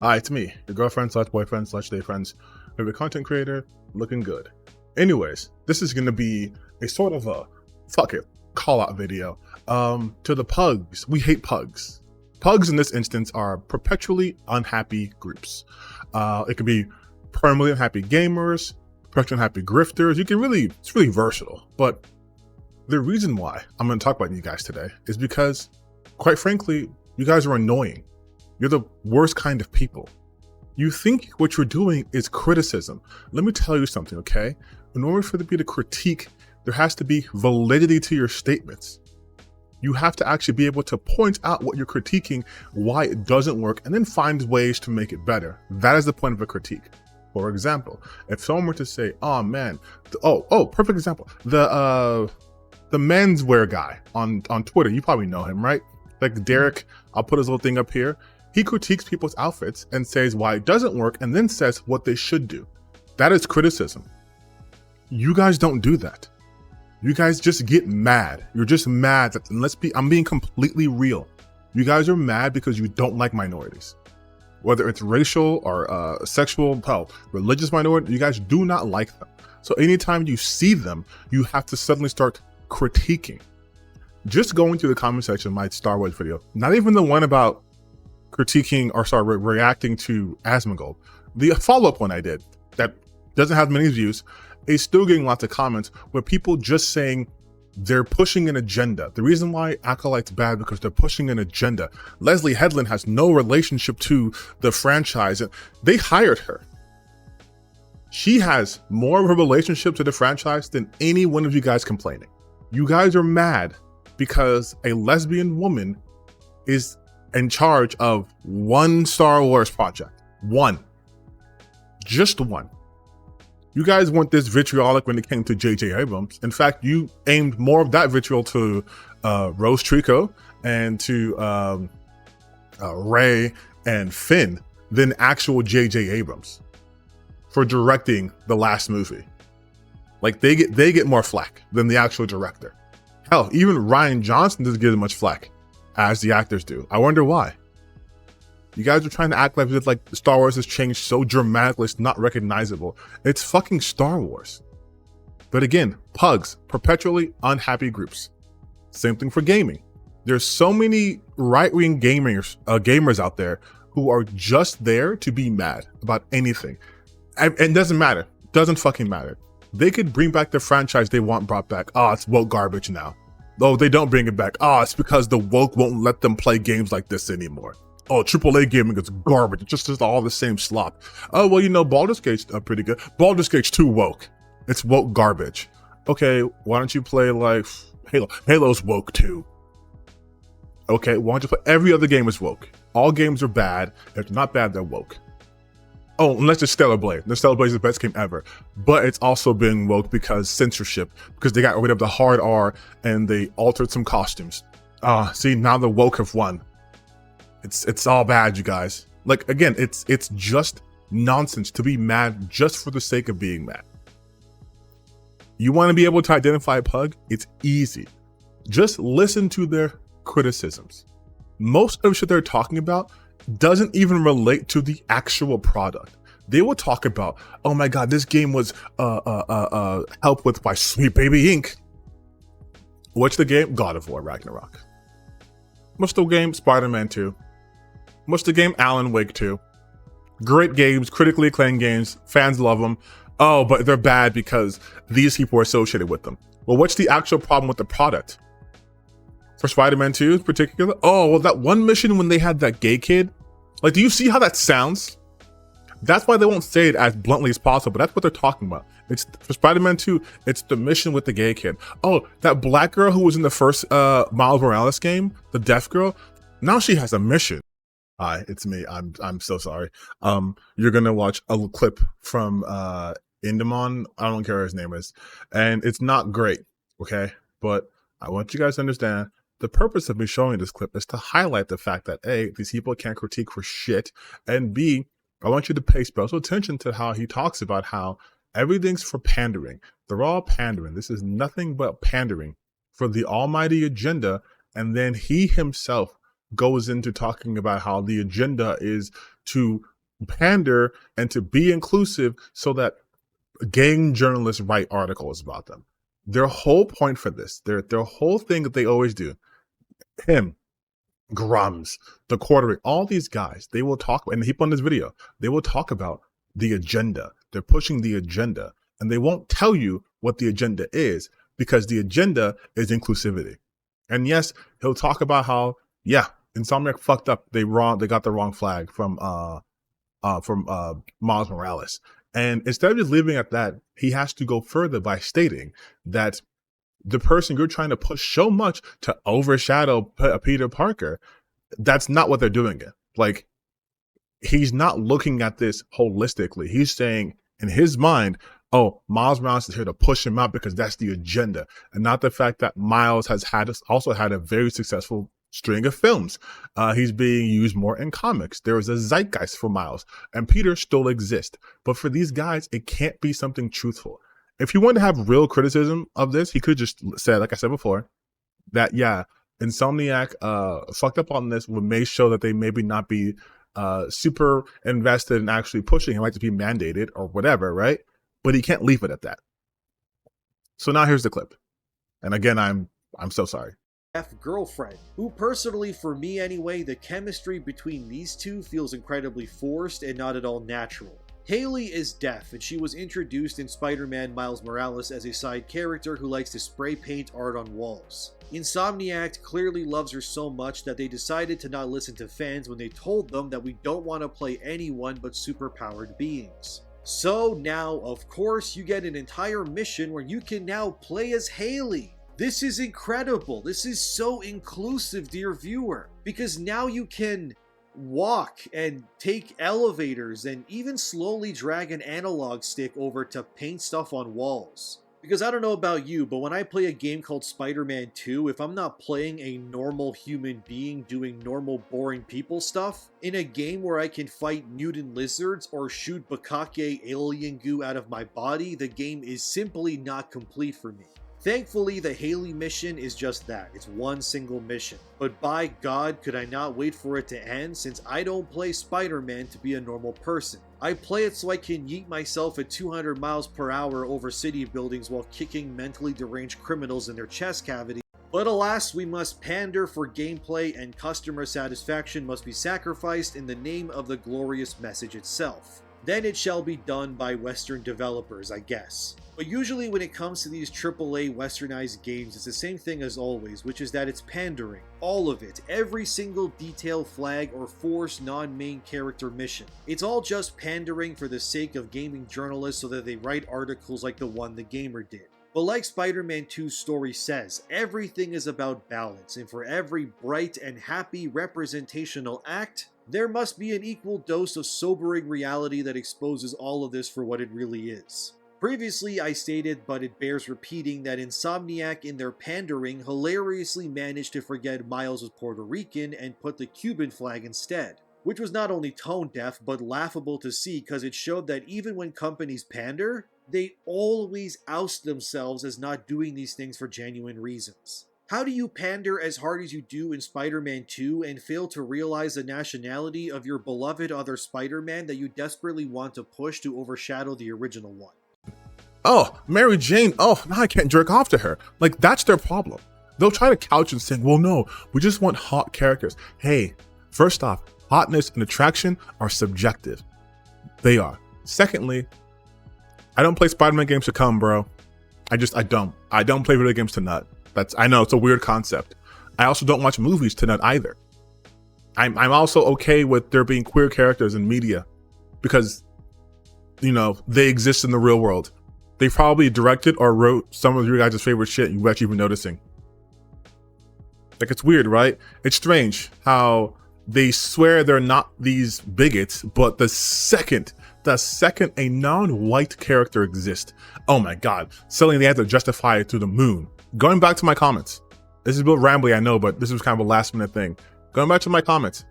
Hi, it's me, your girlfriend slash boyfriend slash day friends, favorite content creator, looking good. Anyways, this is gonna be a sort of a fuck it call out video. To the pugs, we hate pugs. Pugs in this instance are perpetually unhappy groups. It could be permanently unhappy gamers, perpetually unhappy grifters. It's really versatile. But the reason why I'm gonna talk about you guys today is because, quite frankly, you guys are annoying. You're the worst kind of people. You think what you're doing is criticism. Let me tell you something, okay? In order for there to be a critique, there has to be validity to your statements. You have to actually be able to point out what you're critiquing, why it doesn't work, and then find ways to make it better. That is the point of a critique. For example, if someone were to say, oh man, perfect example. The menswear guy on Twitter, you probably know him, right? Like Derek, I'll put his little thing up here. He critiques people's outfits and says why it doesn't work and then says what they should do. That is criticism. You guys don't do that. You guys just get mad. You're just mad that, and I'm being completely real. You guys are mad because you don't like minorities. Whether it's racial or sexual, religious minority, you guys do not like them. So anytime you see them, you have to suddenly start critiquing. Just going through the comment section of my Star Wars video, not even the one about reacting to Asmongold. The follow-up one I did that doesn't have many views is still getting lots of comments where people just saying they're pushing an agenda. The reason why Acolyte's bad because they're pushing an agenda. Leslie Headland has no relationship to the franchise. They hired her. She has more of a relationship to the franchise than any one of you guys complaining. You guys are mad because a lesbian woman is in charge of one Star Wars project. One. Just one. You guys weren't this vitriolic when it came to J.J. Abrams. In fact, you aimed more of that vitriol to Rose Trico and to Rey and Finn than actual J.J. Abrams for directing the last movie. Like they get more flack than the actual director. Hell, even Rian Johnson doesn't get as much flack as the actors do. I wonder why. You guys are trying to act like Star Wars has changed so dramatically it's not recognizable. It's fucking Star Wars. But again, pugs, perpetually unhappy groups. Same thing for gaming. There's so many right-wing gamers out there who are just there to be mad about anything. And it doesn't matter. Doesn't fucking matter. They could bring back the franchise they want brought back. Oh, it's woke garbage now. Oh, they don't bring it back. Oh, it's because the woke won't let them play games like this anymore. Oh, AAA gaming is garbage. It's just all the same slop. Oh, well, you know, Baldur's Gate's pretty good. Baldur's Gate's too woke. It's woke garbage. Okay, why don't you play like Halo? Halo's woke too. Okay, why don't you play every other game is woke? All games are bad. If they're not bad, they're woke. Oh, unless it's Stellar Blade. The Stellar Blade is the best game ever. But it's also being woke because censorship, because they got rid of the hard R and they altered some costumes. See, now the woke have won. It's all bad, you guys. Like, again, it's just nonsense to be mad just for the sake of being mad. You want to be able to identify a pug? It's easy. Just listen to their criticisms. Most of the shit they're talking about doesn't even relate to the actual product. They will talk about, oh my god, this game was helped with by Sweet Baby Inc. What's the game? God of War Ragnarok. What's the game? Spider-Man 2. What's the game? Alan Wake 2. Great games, critically acclaimed games, fans love them. Oh, but they're bad because these people are associated with them. Well, what's the actual problem with the product? For Spider-Man 2 in particular? Oh, well, that one mission when they had that gay kid. Like, do you see how that sounds? That's why they won't say it as bluntly as possible, but that's what they're talking about. It's for Spider-Man 2, it's the mission with the gay kid. Oh, that black girl who was in the first Miles Morales game, the deaf girl, now she has a mission. Hi, it's me. I'm so sorry. You're gonna watch a little clip from Indamon. I don't care what his name is. And it's not great, okay? But I want you guys to understand the purpose of me showing this clip is to highlight the fact that A, these people can't critique for shit, and B, I want you to pay special attention to how he talks about how everything's for pandering. They're all pandering. This is nothing but pandering for the almighty agenda. And then he himself goes into talking about how the agenda is to pander and to be inclusive so that game journalists write articles about them. Their whole point for this, their whole thing that they always do, him, Grums, the Quarterly, all these guys, they will talk, and people in this video, they will talk about the agenda. They're pushing the agenda, and they won't tell you what the agenda is, because the agenda is inclusivity. And yes, he'll talk about how, yeah, Insomniac fucked up. They got the wrong flag from Miles Morales. And instead of just leaving it at that, he has to go further by stating that the person you're trying to push so much to overshadow Peter Parker, that's not what they're doing it. Like, he's not looking at this holistically. He's saying in his mind, oh, Miles Morales is here to push him out because that's the agenda, and not the fact that Miles has also had a very successful string of films. He's being used more in comics. There is a zeitgeist for Miles, and Peter still exists. But for these guys, it can't be something truthful. If he wanted to have real criticism of this, he could just say, like I said before, that, yeah, Insomniac fucked up on this, may show that they maybe not be super invested in actually pushing him, like to be mandated or whatever, right? But he can't leave it at that. So now here's the clip. And again, I'm so sorry. Girlfriend, who personally, for me anyway, the chemistry between these two feels incredibly forced and not at all natural. Haley is deaf, and she was introduced in Spider-Man Miles Morales as a side character who likes to spray paint art on walls. Insomniac clearly loves her so much that they decided to not listen to fans when they told them that we don't want to play anyone but superpowered beings. So now, of course, you get an entire mission where you can now play as Haley. This is incredible. This is so inclusive, dear viewer, because now you can walk and take elevators and even slowly drag an analog stick over to paint stuff on walls. Because I don't know about you, but when I play a game called Spider-Man 2, if I'm not playing a normal human being doing normal boring people stuff, in a game where I can fight mutant lizards or shoot Bukake alien goo out of my body, the game is simply not complete for me. Thankfully, the Haley mission is just that. It's one single mission. But by God, could I not wait for it to end, since I don't play Spider-Man to be a normal person. I play it so I can yeet myself at 200 miles per hour over city buildings while kicking mentally deranged criminals in their chest cavity. But alas, we must pander for gameplay, and customer satisfaction must be sacrificed in the name of the glorious message itself. Then it shall be done by Western developers, I guess. But usually when it comes to these AAA westernized games, it's the same thing as always, which is that it's pandering. All of it. Every single detail flag or forced non-main character mission. It's all just pandering for the sake of gaming journalists so that they write articles like the one The Gamer did. But like Spider-Man 2's story says, everything is about balance, and for every bright and happy representational act, there must be an equal dose of sobering reality that exposes all of this for what it really is. Previously, I stated, but it bears repeating, that Insomniac in their pandering hilariously managed to forget Miles was Puerto Rican and put the Cuban flag instead, which was not only tone deaf, but laughable to see because it showed that even when companies pander, they always oust themselves as not doing these things for genuine reasons. How do you pander as hard as you do in Spider-Man 2 and fail to realize the nationality of your beloved other Spider-Man that you desperately want to push to overshadow the original one? Oh, Mary Jane, oh, now I can't jerk off to her. Like, that's their problem. They'll try to couch and say, well, no, we just want hot characters. Hey, first off, hotness and attraction are subjective. They are. Secondly, I don't play Spider-Man games to come, bro. I don't. I don't play video games to nut. I know, it's a weird concept. I also don't watch movies to nut either. I'm also okay with there being queer characters in media because, you know, they exist in the real world. They probably directed or wrote some of your guys' favorite shit you've actually been noticing. Like, it's weird, right? It's strange how they swear they're not these bigots, but the second a non-white character exists, oh my God, suddenly they have to justify it to the moon. Going back to my comments, this is a bit rambly, I know, but this was kind of a last minute thing. Going back to my comments,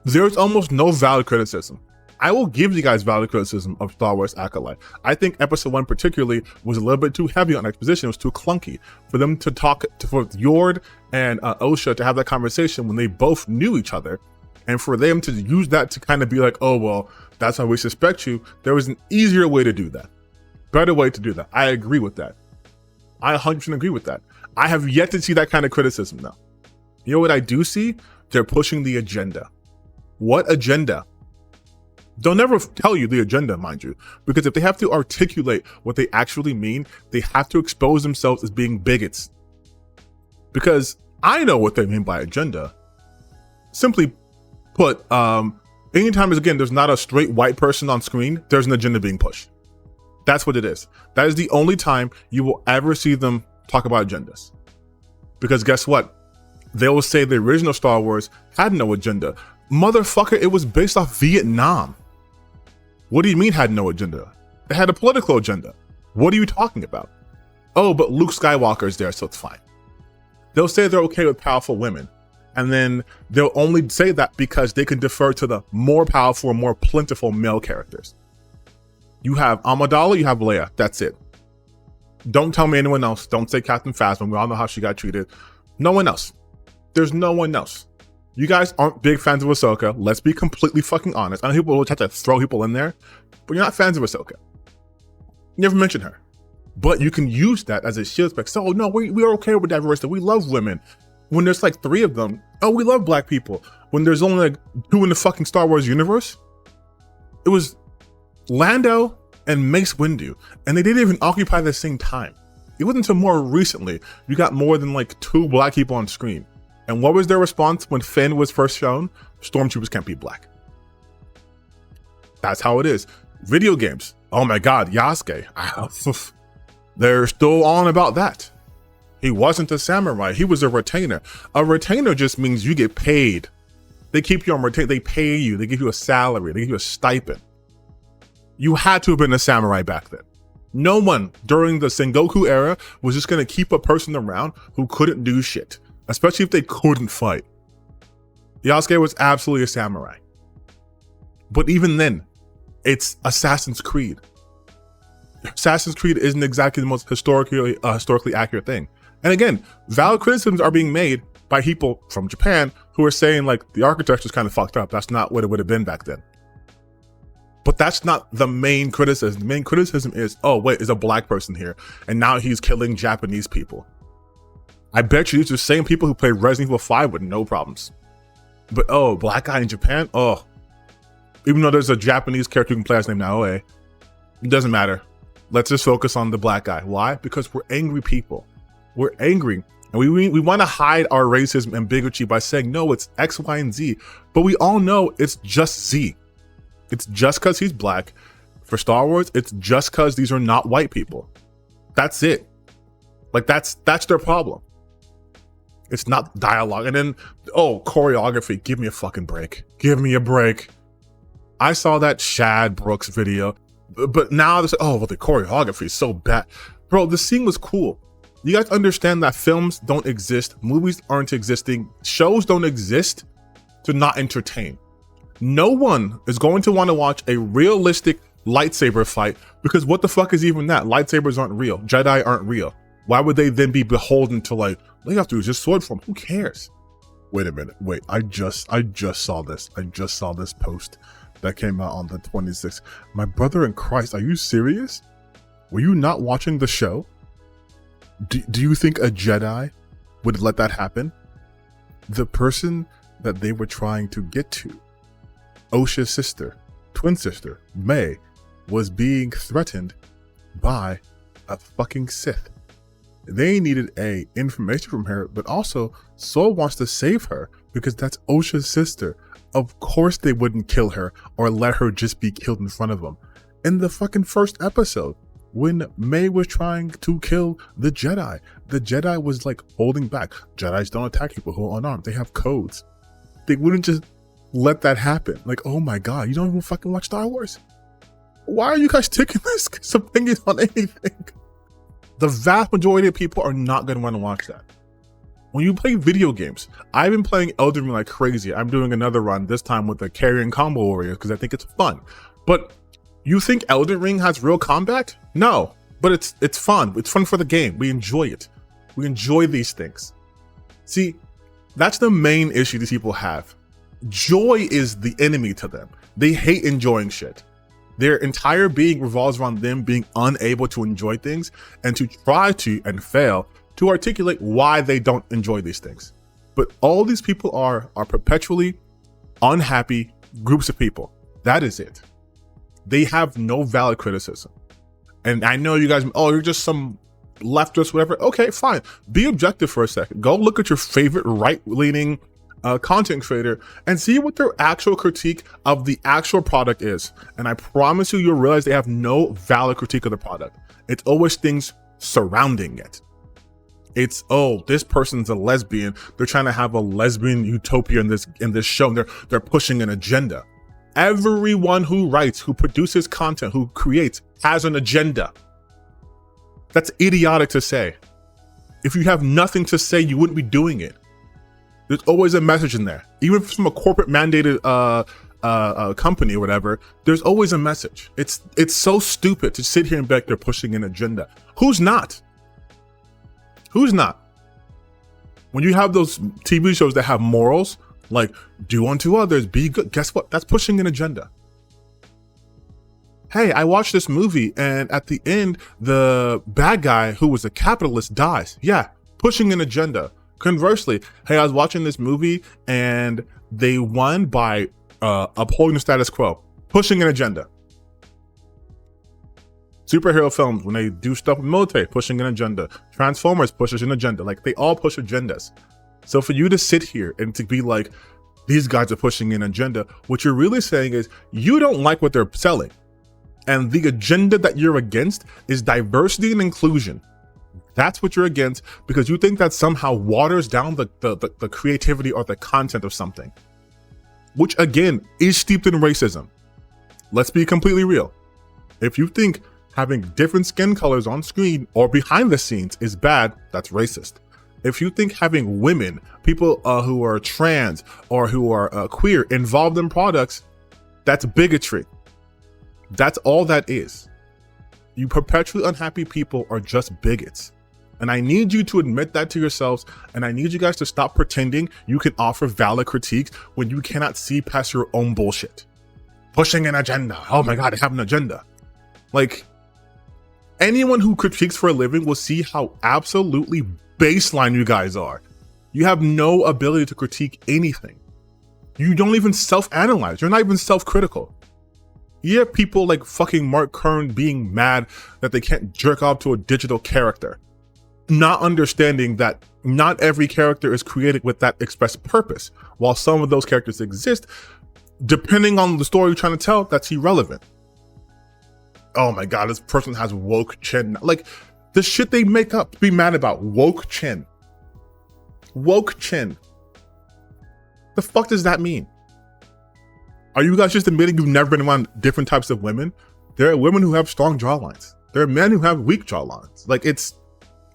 there's almost no valid criticism. I will give you guys valid criticism of Star Wars Acolyte. I think episode 1 particularly was a little bit too heavy on exposition. It was too clunky for them to talk, for Yord and Osha to have that conversation when they both knew each other. And for them to use that to kind of be like, oh, well, that's how we suspect you. There was an easier way to do that. Better way to do that. I agree with that. I 100% agree with that. I have yet to see that kind of criticism though. You know what I do see? They're pushing the agenda. What agenda? They'll never tell you the agenda, mind you, because if they have to articulate what they actually mean, they have to expose themselves as being bigots. Because I know what they mean by agenda. Simply put, anytime there's not a straight white person on screen, there's an agenda being pushed. That's what it is. That is the only time you will ever see them talk about agendas. Because guess what? They will say the original Star Wars had no agenda. Motherfucker, it was based off Vietnam. What do you mean had no agenda? It had a political agenda. What are you talking about? Oh, but Luke Skywalker is there, so it's fine. They'll say they're okay with powerful women. And then they'll only say that because they can defer to the more powerful, more plentiful male characters. You have Amidala, you have Leia. That's it. Don't tell me anyone else. Don't say Captain Phasma. We all know how she got treated. No one else. There's no one else. You guys aren't big fans of Ahsoka. Let's be completely fucking honest. I know people will try to throw people in there, but you're not fans of Ahsoka. You never mention her. But you can use that as a shield spec. So, no, we're okay with diversity. We love women. When there's like 3 of them, oh, we love black people. When there's only like 2 in the fucking Star Wars universe, it was Lando and Mace Windu, and they didn't even occupy the same time. It wasn't until more recently you got more than like 2 black people on screen. And what was their response when Finn was first shown? Stormtroopers can't be black. That's how it is. Video games. Oh my God, Yasuke. They're still on about that. He wasn't a samurai. He was a retainer. A retainer just means you get paid. They keep you on retain. They pay you. They give you a salary. They give you a stipend. You had to have been a samurai back then. No one during the Sengoku era was just going to keep a person around who couldn't do shit, especially if they couldn't fight. Yasuke was absolutely a samurai. But even then, it's Assassin's Creed. Assassin's Creed isn't exactly the most historically accurate thing. And again, valid criticisms are being made by people from Japan who are saying like the architecture is kind of fucked up. That's not what it would have been back then. But that's not the main criticism. The main criticism is, oh wait, there's a black person here, and now he's killing Japanese people. I bet you these are the same people who played Resident Evil 5 with no problems. But oh, black guy in Japan? Oh. Even though there's a Japanese character who can play as named Naoe, it doesn't matter. Let's just focus on the black guy. Why? Because we're angry people. We're angry. And we want to hide our racism and bigotry by saying, no, it's X, Y, and Z. But we all know it's just Z. It's just because he's black. For Star Wars, it's just because these are not white people. That's it. Like, that's their problem. It's not dialogue. And then, oh, choreography. Give me a fucking break. Give me a break. I saw that Shad Brooks video, but now they're oh, well, the choreography is so bad. Bro, the scene was cool. You guys understand that films don't exist, movies aren't existing, shows don't exist to not entertain. No one is going to want to watch a realistic lightsaber fight because what the fuck is even that? Lightsabers aren't real. Jedi aren't real. Why would they then be beholden to like, all you have to do is just sword form? Who cares? Wait a minute. Wait, I just saw this. I just saw this post that came out on the 26th. My brother in Christ, are you serious? Were you not watching the show? Do you think a Jedi would let that happen? The person that they were trying to get to, Osha's sister, twin sister, May, was being threatened by a fucking Sith. They needed information from her, but also Soul wants to save her because that's Osha's sister. Of course they wouldn't kill her or let her just be killed in front of them. In the fucking first episode, when May was trying to kill the Jedi was like holding back. Jedis don't attack people who are unarmed. They have codes. They wouldn't just let that happen. Like, oh my God, you don't even fucking watch Star Wars? Why are you guys taking this opinion on anything? The vast majority of people are not going to want to watch that. When you play video games, I've been playing Elden Ring like crazy. I'm doing another run, this time with the carry and combo warriors, because I think it's fun. But you think Elden Ring has real combat? No, but it's fun. It's fun for the game. We enjoy it. We enjoy these things. See, that's the main issue these people have. Joy is the enemy to them. They hate enjoying shit. Their entire being revolves around them being unable to enjoy things and to try to and fail to articulate why they don't enjoy these things. But all these people are perpetually unhappy groups of people. That is it. They have no valid criticism. And I know you guys, oh, you're just some leftist, whatever. Okay, fine. Be objective for a second. Go look at your favorite right-leaning content creator and see what their actual critique of the actual product is. And I promise you, you'll realize they have no valid critique of the product. It's always things surrounding it. It's, oh, this person's a lesbian. They're trying to have a lesbian utopia in this show. And they're pushing an agenda. Everyone who writes, who produces content, who creates, has an agenda. That's idiotic to say. If you have nothing to say, you wouldn't be doing it. There's always a message in there. Even if it's from a corporate mandated company or whatever, there's always a message. It's so stupid to sit here and be like they're pushing an agenda. Who's not? Who's not? When you have those TV shows that have morals, like do unto others, be good, guess what? That's pushing an agenda. Hey, I watched this movie and at the end, the bad guy who was a capitalist dies. Yeah, pushing an agenda. Conversely, hey, I was watching this movie and they won by upholding the status quo, pushing an agenda. Superhero films, when they do stuff with military, pushing an agenda. Transformers pushes an agenda. Like, they all push agendas. So for you to sit here and to be like, these guys are pushing an agenda, what you're really saying is you don't like what they're selling. And the agenda that you're against is diversity and inclusion. That's what you're against because you think that somehow waters down the creativity or the content of something, which again is steeped in racism. Let's be completely real. If you think having different skin colors on screen or behind the scenes is bad, that's racist. If you think having women, people who are trans or who are queer involved in products, that's bigotry. That's all that is. You perpetually unhappy people are just bigots. And I need you to admit that to yourselves, and I need you guys to stop pretending you can offer valid critiques when you cannot see past your own bullshit. Pushing an agenda. Oh my God, I have an agenda. Like, anyone who critiques for a living will see how absolutely baseline you guys are. You have no ability to critique anything. You don't even self-analyze. You're not even self-critical. You have people like fucking Mark Kern being mad that they can't jerk off to a digital character, not understanding that not every character is created with that express purpose. While some of those characters exist, depending on the story you're trying to tell, that's irrelevant. Oh my God, this person has woke chin. Like, the shit they make up to be mad about. Woke chin. Woke chin. The fuck does that mean? Are you guys just admitting you've never been around different types of women? There are women who have strong jawlines. There are men who have weak jawlines. Like, it's,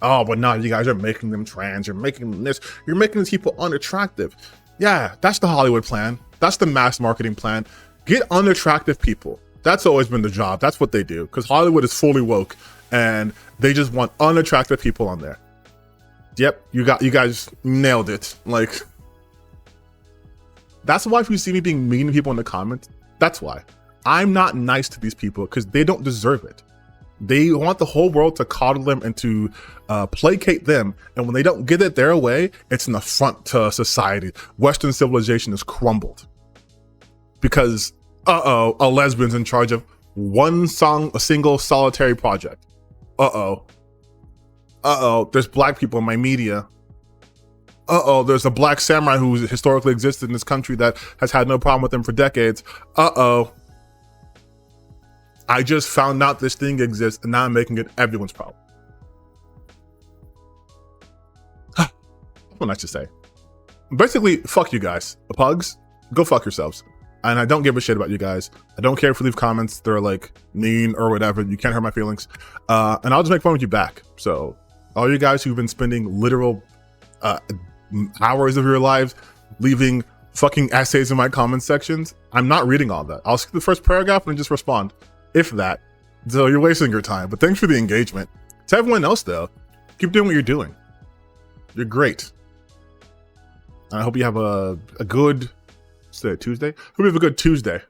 oh, but no, you guys are making them trans. You're making them this. You're making these people unattractive. Yeah, that's the Hollywood plan. That's the mass marketing plan. Get unattractive people. That's always been the job. That's what they do. Because Hollywood is fully woke and they just want unattractive people on there. Yep, you guys nailed it. Like, that's why if you see me being mean to people in the comments, that's why. I'm not nice to these people because they don't deserve it. They want the whole world to coddle them and to placate them. And when they don't get it their way, it's an affront to society. Western civilization is crumbled. Because, a lesbian's in charge of a single solitary project. There's black people in my media. There's a black samurai who historically existed in this country that has had no problem with them for decades. I just found out this thing exists and now I'm making it everyone's problem. What nice to say. Basically, fuck you guys. The pugs, go fuck yourselves. And I don't give a shit about you guys. I don't care if you leave comments that are like mean or whatever. You can't hurt my feelings. And I'll just make fun with you back. So all you guys who've been spending literal hours of your lives leaving fucking essays in my comment sections. I'm not reading all that. I'll skip the first paragraph and just respond, if that. So you're wasting your time, but thanks for the engagement. To everyone else though, keep doing what you're doing. You're great. And I hope you have a good, Tuesday? Hope you have a good Tuesday.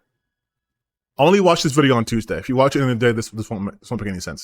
Only watch this video on Tuesday. If you watch it in the day, this won't make any sense.